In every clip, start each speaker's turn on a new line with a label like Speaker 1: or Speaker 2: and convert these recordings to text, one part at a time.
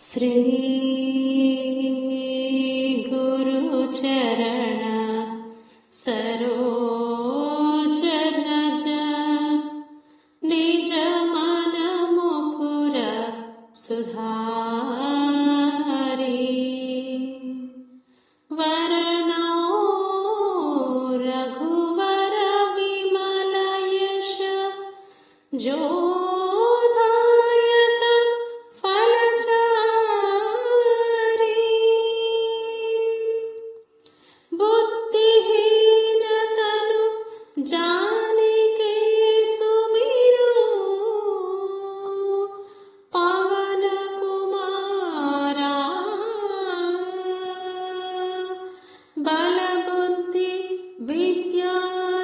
Speaker 1: श्री गुरु चरण सरोज रज निज मन मुकुर सुधारी वरणो रघुवर विमल यश जो जानिके सुमिरो पवन कुमारा बल बुद्धि विद्या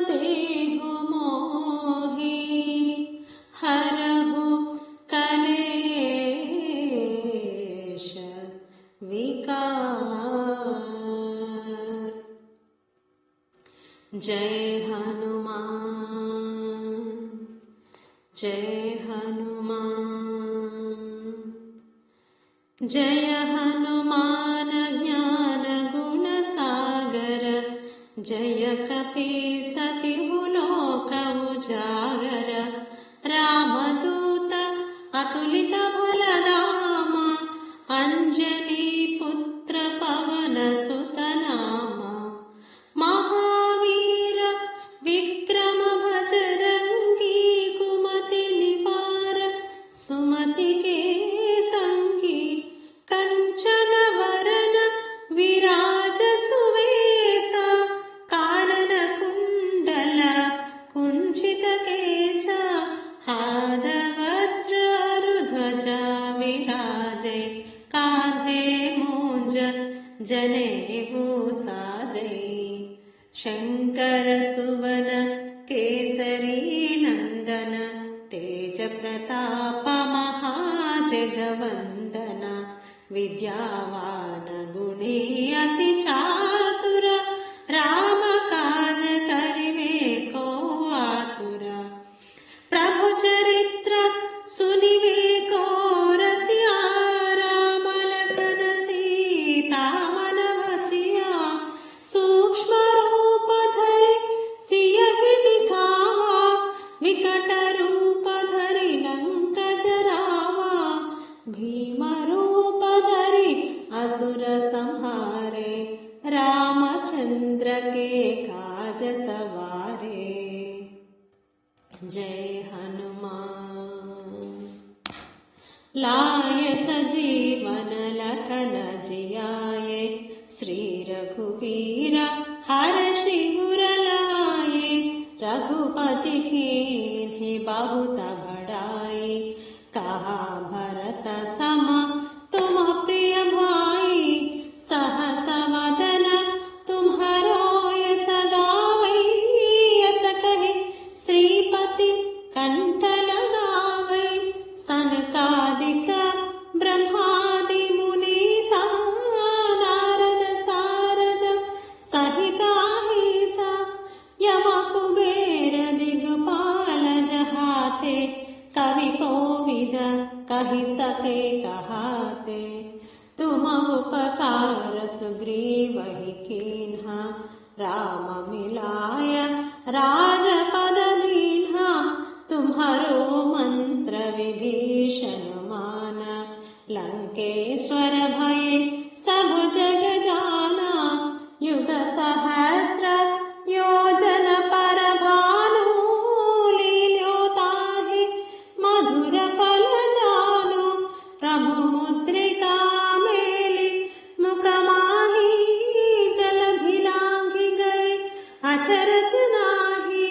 Speaker 1: देहु मोहि हरहु कलेश विकार। जय हनुमान जय हनुमान जय हनुमान ज्ञान गुण सागर जय कपीसतिहु लोक उजागर रामदूत अतुलित बलधाम अंजनी पुत्र पवन सुत नाम महावीर विक्रम भजरंगी कुमति निवार सुमति के संगी कंचन वरन विराज सुवेश कानन कुंडल कुंचित केश हाथ वज्र ध्वजा विराजे कांधे मूंज जनेऊ साजे शंकर सुवन केसरी नंदन तेज प्रताप महाजगवंदन विद्यावान गुणी अति चातुर राम काज करिवे को आतुर प्रभु चरित्र सुनिवे को रसिया राम लखन सीता मन बसिया सूक्ष्म रूप धरि सियहि दिखावा विकट रूप धरि लंक जरावा भीम रूप धरि असुर संहारे रामचंद्र के काज सवारे। जय हनुमान लाय सजीवन लखन जियाए श्री रघुवीर हर्षि उर लाए रघुपति कीन्हि बहुत बड़ाई कहा भरत सम तुम प्रिय भाई सहस वदन तुम्हारो यस गावै यस कहे श्रीपति कंठ लगावै सनकादिक ब्रह्मादि मुनीसा नारद सारद सहित अहिसा यम कुबेर दिगपाल जहाते कवि कोविद कहि सके कहाते तुम उपकार सुग्रीवहि कीन्हा राम मिलाय राजपद दीन्हा तुम्हारो मंत्र विभीषण मान लंकेश्वर भय सब जग जाना युग सहस्र योजन पर भानु लील्योताहि मधुर फल जानु प्रभु मुद्रिका मेलि मुख माहि जलधि लांघि गए अचरज नाही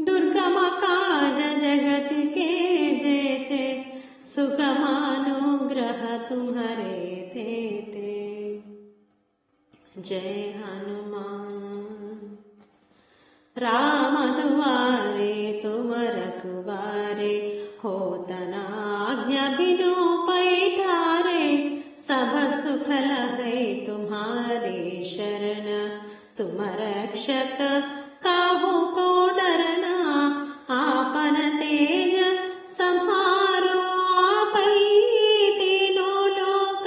Speaker 1: दुर्गम काज जगत के जेते सुगम अनुग्रह तुम्हारे तेते। जय हनुमान राम दुआरे तुम रखवारे होत न आज्ञा बिनु पैठारे सब सुख लहै तुम्हारे शरण तुम रक्षक काहू को डरना आपन तेज संहारो आपै तीनों लोक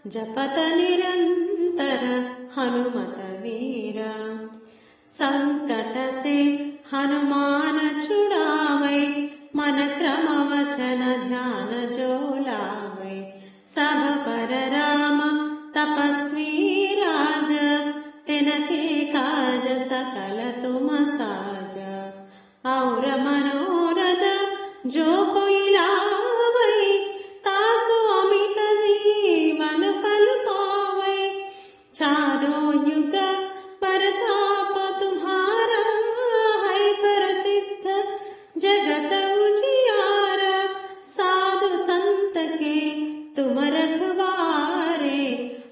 Speaker 1: जपत निरंतर हनुमत वीरा। संकट से हनुमान छुड़ावै, मन क्रम वचन ध्यान जो लावै। सब पर राम तपस्वी राज, तिनके काज सकल तुम साज। और मनोरथ जो कोई लावै, तासु अमित जीवन फल पावै। चारों युग परताप तुम्हारा, है प्रसिद्ध जगत उजियारा। साधु संत के तुम रखवारे,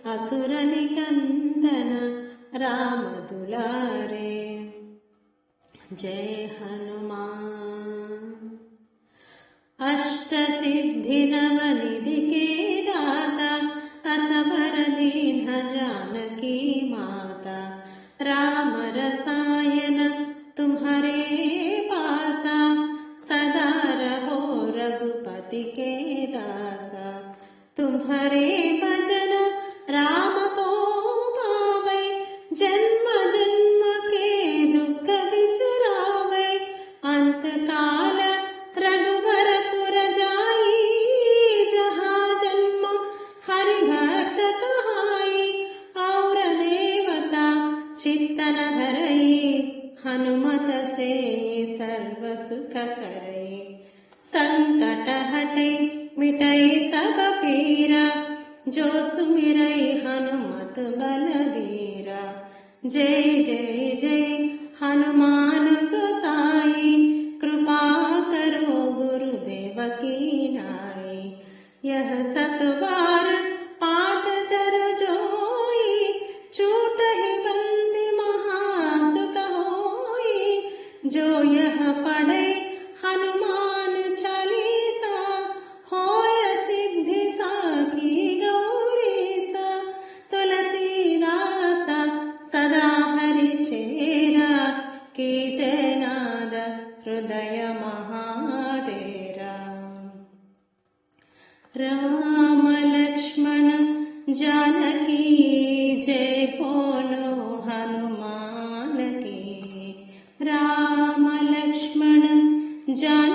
Speaker 1: असुर निकंदन राम दुलारे। जय हनुमान। अष्ट सिद्धि नवनिधि के दाता, असबर दीन जानकी माता। राम रसायन तुम्हारे पासा, सदा रहो रघुपति के दासा। तुम्हारे भजन राम को पावै, जन्म जन्म के दुख बिसरावै। अंत काल रघुवर पुर जाई, जहाँ जन्म हरि भक्त कहाई। और देवता चित्तन धरई, हनुमत से सर्व सुख करई। संकट हटे मिटई सब पीरा, जो सुमिरै हनुमत बलवीरा। जय जय जय हनुमान गोसाई, कृपा करो गुरुदेव की नाई। यह सतबार पाठ कर जोई, छूटहि बंदी महासुख होई। जो यह पढ़े हनुमान चालीसा, होय सिद्धि साखी गौरीसा। तुलसीदास सदा हरि चेरा, कीजय नाद हृदय महाडेरा। राम लक्ष्मण जानकी जय, बोलो हनुमान की। राम लक्ष्मण जानकी